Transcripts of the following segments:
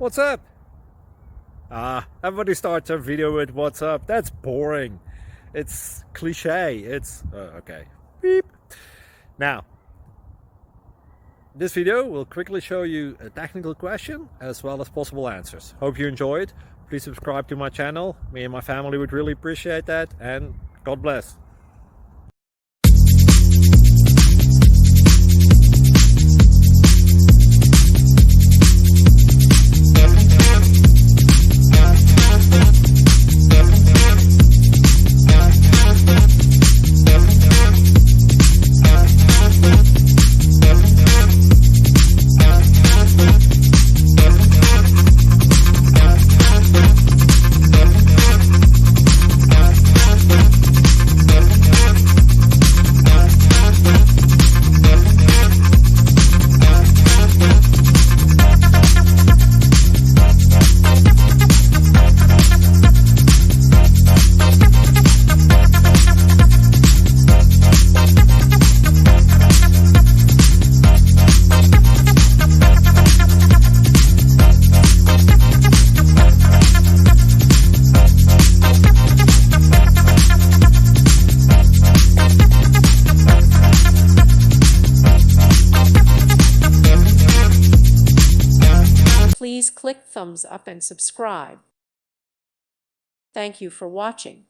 What's up? Everybody starts a video with what's up. That's boring. It's cliche. It's okay. Beep. Now, this video will quickly show you a technical question as well as possible answers. Hope you enjoyed. Please subscribe to my channel. Me and my family would really appreciate that, and God bless. Please click thumbs up and subscribe. Thank you for watching.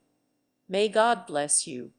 May God bless you.